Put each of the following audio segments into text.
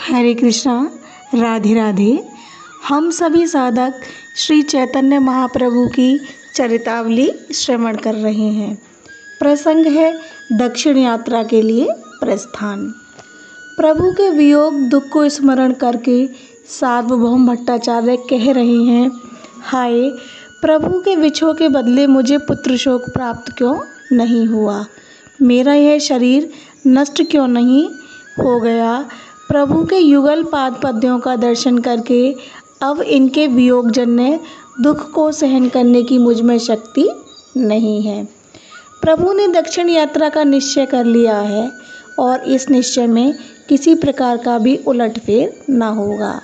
हरे कृष्णा, राधे राधे। हम सभी साधक श्री चैतन्य महाप्रभु की चरितावली श्रवण कर रहे हैं। प्रसंग है दक्षिण यात्रा के लिए प्रस्थान। प्रभु के वियोग दुख को स्मरण करके सार्वभौम भट्टाचार्य कह रहे हैं, हाय प्रभु के विछोह के बदले मुझे पुत्र शोक प्राप्त क्यों नहीं हुआ, मेरा यह शरीर नष्ट क्यों नहीं हो गया। प्रभु के युगल पाद पद्यों का दर्शन करके अब इनके वियोगजन्य दुख को सहन करने की मुझ में शक्ति नहीं है। प्रभु ने दक्षिण यात्रा का निश्चय कर लिया है और इस निश्चय में किसी प्रकार का भी उलटफेर न होगा।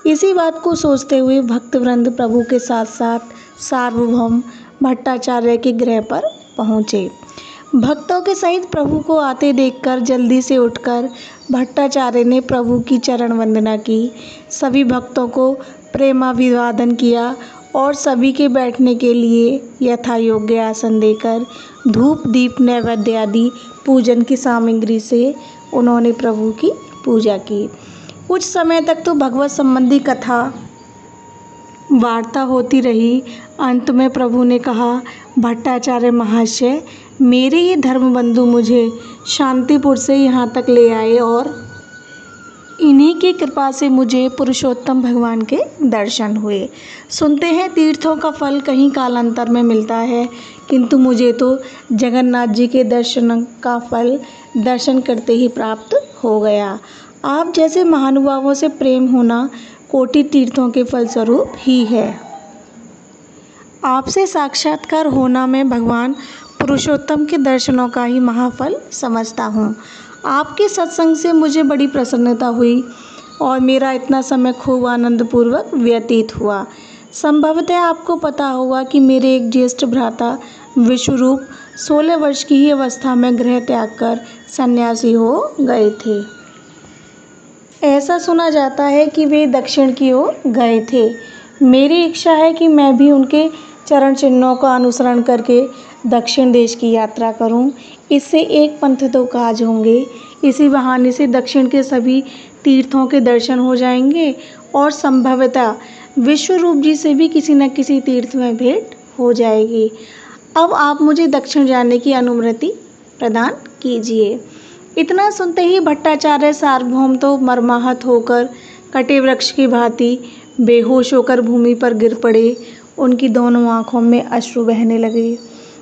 इसी बात को सोचते हुए भक्तवृंद प्रभु के साथ साथ सार्वभौम भट्टाचार्य के गृह पर पहुँचे। भक्तों के सहित प्रभु को आते देखकर जल्दी से उठकर भट्टाचार्य ने प्रभु की चरण वंदना की। सभी भक्तों को प्रेमाभिवादन किया और सभी के बैठने के लिए यथा योग्य आसन देकर धूप दीप नैवेद्य आदि पूजन की सामग्री से उन्होंने प्रभु की पूजा की। कुछ समय तक तो भगवत संबंधी कथा वार्ता होती रही। अंत में प्रभु ने कहा, भट्टाचार्य महाशय, मेरे ये धर्मबंधु मुझे शांतिपुर से यहाँ तक ले आए और इन्हीं की कृपा से मुझे पुरुषोत्तम भगवान के दर्शन हुए। सुनते हैं तीर्थों का फल कहीं कालांतर में मिलता है, किंतु मुझे तो जगन्नाथ जी के दर्शन का फल दर्शन करते ही प्राप्त हो गया। आप जैसे महानुभावों से प्रेम होना कोटि तीर्थों के फलस्वरूप ही है। आपसे साक्षात्कार होना मैं भगवान पुरुषोत्तम के दर्शनों का ही महाफल समझता हूँ। आपके सत्संग से मुझे बड़ी प्रसन्नता हुई और मेरा इतना समय खूब आनंदपूर्वक व्यतीत हुआ। संभवतः आपको पता होगा कि मेरे एक ज्येष्ठ भ्राता विश्वरूप 16 वर्ष की ही अवस्था में गृह त्याग कर सन्यासी हो गए थे। ऐसा सुना जाता है कि वे दक्षिण की ओर गए थे। मेरी इच्छा है कि मैं भी उनके चरण चिन्हों का अनुसरण करके दक्षिण देश की यात्रा करूं। इससे एक पंथ दो काज होंगे। इसी बहाने से दक्षिण के सभी तीर्थों के दर्शन हो जाएंगे और संभवतः विश्वरूप जी से भी किसी न किसी तीर्थ में भेंट हो जाएगी। अब आप मुझे दक्षिण जाने की अनुमति प्रदान कीजिए। इतना सुनते ही भट्टाचार्य सार्वभौम तो मर्माहत होकर कटे वृक्ष की भांति बेहोश होकर भूमि पर गिर पड़े। उनकी दोनों आंखों में अश्रु बहने लगे।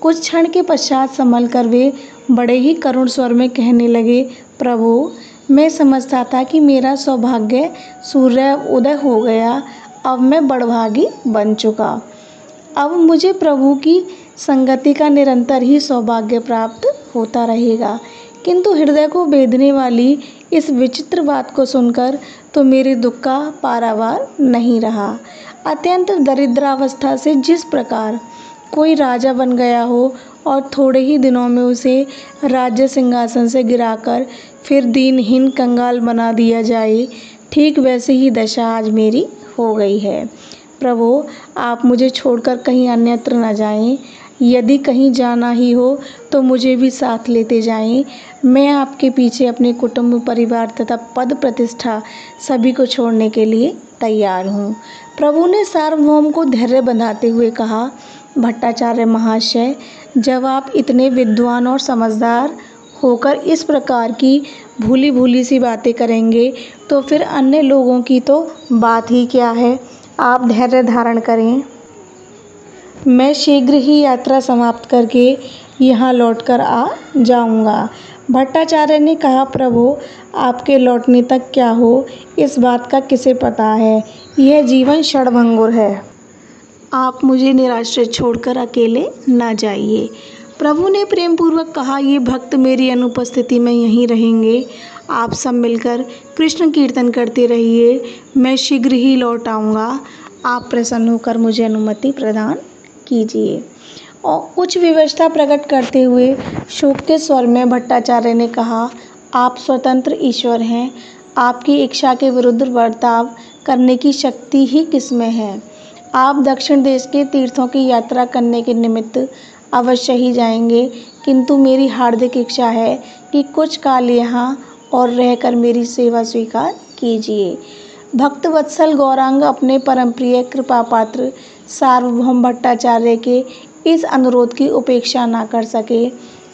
कुछ क्षण के पश्चात संभल कर वे बड़े ही करुण स्वर में कहने लगे, प्रभु, मैं समझता था कि मेरा सौभाग्य सूर्य उदय हो गया। अब मैं बड़भागी बन चुका। अब मुझे प्रभु की संगति का निरंतर ही सौभाग्य प्राप्त होता रहेगा। किंतु हृदय को बेधने वाली इस विचित्र बात को सुनकर तो मेरे दुख का पारावार नहीं रहा। अत्यंत दरिद्रावस्था से जिस प्रकार कोई राजा बन गया हो और थोड़े ही दिनों में उसे राज्य सिंहासन से गिराकर फिर दीनहीन कंगाल बना दिया जाए, ठीक वैसे ही दशा आज मेरी हो गई है। प्रभु, आप मुझे छोड़कर कहीं अन्यत्र न जाएं। यदि कहीं जाना ही हो तो मुझे भी साथ लेते जाएं। मैं आपके पीछे अपने कुटुंब परिवार तथा पद प्रतिष्ठा सभी को छोड़ने के लिए तैयार हूँ। प्रभु ने सार्वभौम को धैर्य बंधाते हुए कहा, भट्टाचार्य महाशय, जब आप इतने विद्वान और समझदार होकर इस प्रकार की भूली भूली सी बातें करेंगे तो फिर अन्य लोगों की तो बात ही क्या है। आप धैर्य धारण करें। मैं शीघ्र ही यात्रा समाप्त करके यहाँ लौटकर आ जाऊँगा। भट्टाचार्य ने कहा, प्रभु, आपके लौटने तक क्या हो इस बात का किसे पता है। यह जीवन क्षणभंगुर है। आप मुझे निराश्रित छोड़कर अकेले न जाइए। प्रभु ने प्रेम पूर्वक कहा, ये भक्त मेरी अनुपस्थिति में यहीं रहेंगे। आप सब मिलकर कृष्ण कीर्तन करते रहिए। मैं शीघ्र ही लौट आऊँगा। आप प्रसन्न होकर मुझे अनुमति प्रदान कीजिए। और कुछ विवशता प्रकट करते हुए शोक के स्वर में भट्टाचार्य ने कहा, आप स्वतंत्र ईश्वर हैं। आपकी इच्छा के विरुद्ध बर्ताव करने की शक्ति ही किसमें है। आप दक्षिण देश के तीर्थों की यात्रा करने के निमित्त अवश्य ही जाएंगे, किंतु मेरी हार्दिक इच्छा है कि कुछ काल यहाँ और रहकर मेरी सेवा स्वीकार कीजिए। भक्त वत्सल गौरांग अपने परमप्रिय कृपा पात्र सार्वभौम भट्टाचार्य के इस अनुरोध की उपेक्षा न कर सके।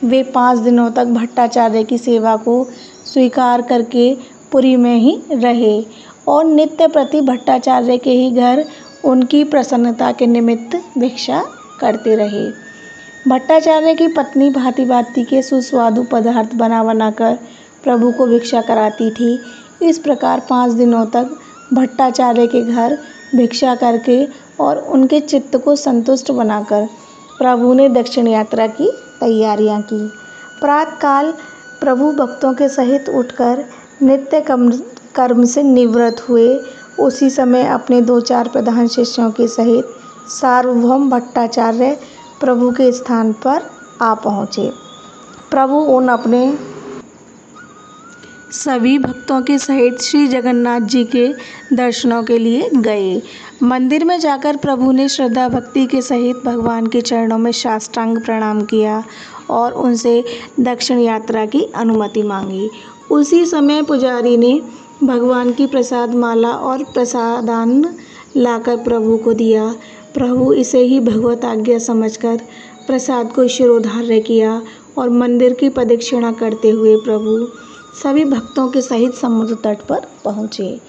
वे 5 दिनों तक भट्टाचार्य की सेवा को स्वीकार करके पुरी में ही रहे और नित्य प्रति भट्टाचार्य के ही घर उनकी प्रसन्नता के निमित्त भिक्षा करते रहे। भट्टाचार्य की पत्नी भांति भांति के सुस्वादु पदार्थ बना बनाकर प्रभु को भिक्षा कराती थी। इस प्रकार 5 दिनों तक भट्टाचार्य के घर भिक्षा करके और उनके चित्त को संतुष्ट बनाकर प्रभु ने दक्षिण यात्रा की तैयारियां की। प्रातःकाल प्रभु भक्तों के सहित उठकर नित्य कर्म से निवृत्त हुए। उसी समय अपने 2-4 प्रधान शिष्यों के सहित सार्वभौम भट्टाचार्य प्रभु के स्थान पर आ पहुँचे। प्रभु उन अपने सभी भक्तों के सहित श्री जगन्नाथ जी के दर्शनों के लिए गए। मंदिर में जाकर प्रभु ने श्रद्धा भक्ति के सहित भगवान के चरणों में साष्टांग प्रणाम किया और उनसे दक्षिण यात्रा की अनुमति मांगी। उसी समय पुजारी ने भगवान की प्रसाद माला और प्रसादान्न लाकर प्रभु को दिया। प्रभु इसे ही भगवत आज्ञा समझकर प्रसाद को शिरोधार्य किया और मंदिर की प्रदक्षिणा करते हुए प्रभु सभी भक्तों के सहित समुद्र तट पर पहुँचे।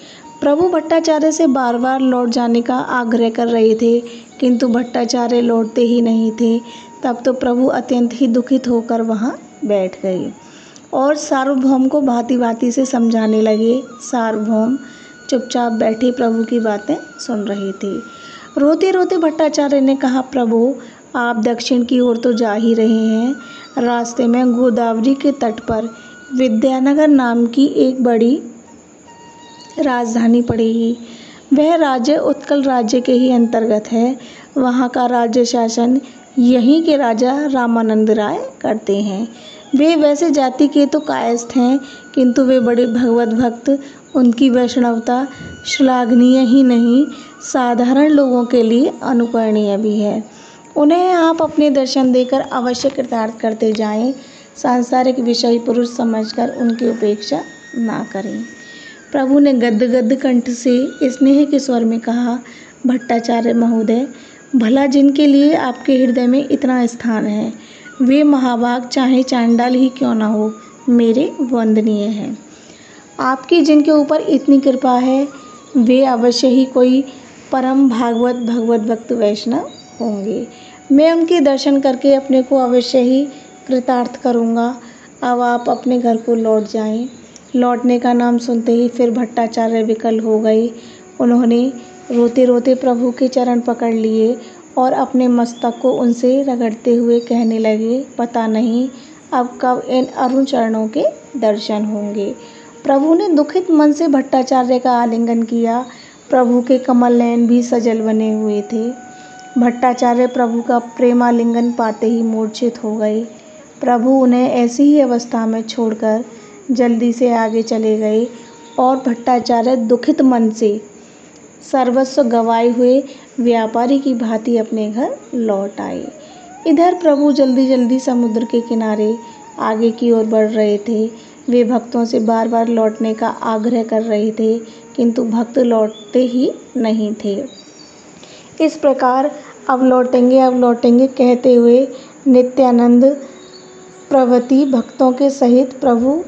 प्रभु भट्टाचार्य से बार बार लौट जाने का आग्रह कर रहे थे, किंतु भट्टाचार्य लौटते ही नहीं थे। तब तो प्रभु अत्यंत ही दुखित होकर वहाँ बैठ गए और सार्वभौम को भांति भांति से समझाने लगे। सार्वभौम चुपचाप बैठे प्रभु की बातें सुन रहे थे। रोते रोते भट्टाचार्य ने कहा, प्रभु आप दक्षिण की ओर तो जा ही रहे हैं। रास्ते में गोदावरी के तट पर विद्यानगर नाम की एक बड़ी राजधानी पड़ेगी। वह राज्य उत्कल राज्य के ही अंतर्गत है। वहाँ का राज्य शासन यहीं के राजा रामानंद राय करते हैं। वे वैसे जाति के तो कायस्थ हैं, किंतु वे बड़े भगवत भक्त। उनकी वैष्णवता श्लाघनीय ही नहीं, साधारण लोगों के लिए अनुकरणीय भी है। उन्हें आप अपने दर्शन देकर अवश्य कृतार्थ करते जाएं। सांसारिक विषय पुरुष समझकर उनकी उपेक्षा ना करें। प्रभु ने गद्गद कंठ से स्नेह के स्वर में कहा, भट्टाचार्य महोदय, भला जिनके लिए आपके हृदय में इतना स्थान है, वे महाभाग चाहे चांडाल ही क्यों ना हो, मेरे वंदनीय हैं। आपकी जिनके ऊपर इतनी कृपा है, वे अवश्य ही कोई परम भगवत भक्त वैष्णव होंगे। मैं उनके दर्शन करके अपने को अवश्य ही कृतार्थ करूँगा। अब आप अपने घर को लौट जाएं। लौटने का नाम सुनते ही फिर भट्टाचार्य विकल हो गए। उन्होंने रोते रोते प्रभु के चरण पकड़ लिए और अपने मस्तक को उनसे रगड़ते हुए कहने लगे, पता नहीं अब कब इन अरुण चरणों के दर्शन होंगे। प्रभु ने दुखित मन से भट्टाचार्य का आलिंगन किया। प्रभु के कमल नयन भी सजल बने हुए थे। भट्टाचार्य प्रभु का प्रेमालिंगन पाते ही मूर्छित हो गए। प्रभु उन्हें ऐसी ही अवस्था में छोड़कर जल्दी से आगे चले गए और भट्टाचार्य दुखित मन से सर्वस्व गंवाए हुए व्यापारी की भांति अपने घर लौट आए। इधर प्रभु जल्दी जल्दी समुद्र के किनारे आगे की ओर बढ़ रहे थे। वे भक्तों से बार बार लौटने का आग्रह कर रहे थे, किंतु भक्त लौटते ही नहीं थे। इस प्रकार अब लौटेंगे कहते हुए नित्यानंद प्रभृति भक्तों के सहित प्रभु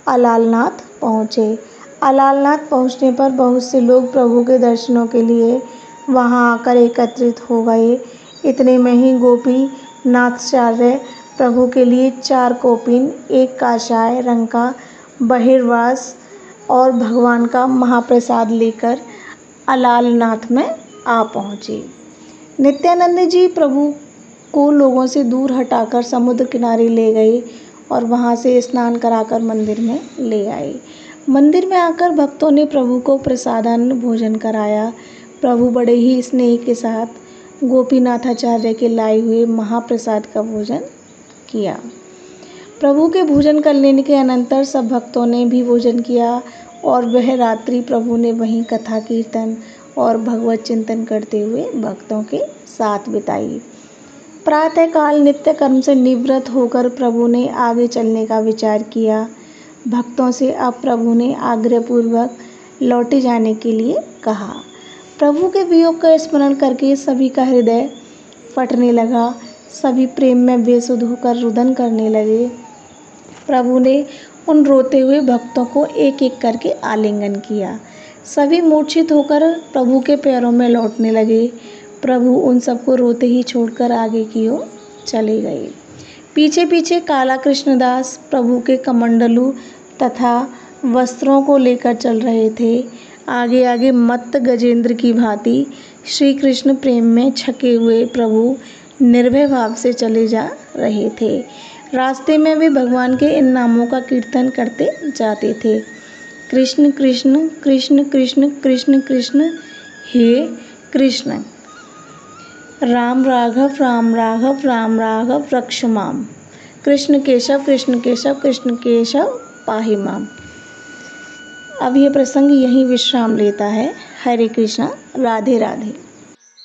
अलालनाथ पहुँचे। अलालनाथ पहुँचने पर बहुत से लोग प्रभु के दर्शनों के लिए वहां आकर एकत्रित हो गए। इतने में ही गोपीनाथाचार्य प्रभु के लिए 4 कौपीन, 1 काषाय रंग का बहिर्वास और भगवान का महाप्रसाद लेकर अलालनाथ में आ पहुँचे। नित्यानंद जी प्रभु को लोगों से दूर हटाकर समुद्र किनारे ले गए और वहां से स्नान कराकर मंदिर में ले आए। मंदिर में आकर भक्तों ने प्रभु को प्रसादान्न भोजन कराया। प्रभु बड़े ही स्नेह के साथ गोपीनाथाचार्य के लाए हुए महाप्रसाद का भोजन किया। प्रभु के भोजन कर लेने के अनंतर सब भक्तों ने भी भोजन किया और वह रात्रि प्रभु ने वहीं कथा कीर्तन और भगवत चिंतन करते हुए भक्तों के साथ बिताई। प्रातःकाल नित्य कर्म से निवृत्त होकर प्रभु ने आगे चलने का विचार किया। भक्तों से अब प्रभु ने आग्रहपूर्वक लौटे जाने के लिए कहा। प्रभु के वियोग का स्मरण करके सभी का हृदय फटने लगा। सभी प्रेम में बेसुध होकर रुदन करने लगे। प्रभु ने उन रोते हुए भक्तों को एक एक करके आलिंगन किया। सभी मूर्छित होकर प्रभु के पैरों में लौटने लगे। प्रभु उन सबको रोते ही छोड़कर आगे की ओर चले गए। पीछे पीछे काला कृष्णदास प्रभु के कमंडलू तथा वस्त्रों को लेकर चल रहे थे। आगे आगे मत्त गजेंद्र की भांति श्री कृष्ण प्रेम में छके हुए प्रभु निर्भय भाव से चले जा रहे थे। रास्ते में भी भगवान के इन नामों का कीर्तन करते जाते थे। कृष्ण कृष्ण कृष्ण कृष्ण कृष्ण कृष्ण हे कृष्ण, राम राघव राम राघव राम राघव रक्ष माम, कृष्ण केशव कृष्ण केशव कृष्ण केशव पाहि माम। अब यह प्रसंग यहीं विश्राम लेता है। हरे कृष्णा, राधे राधे।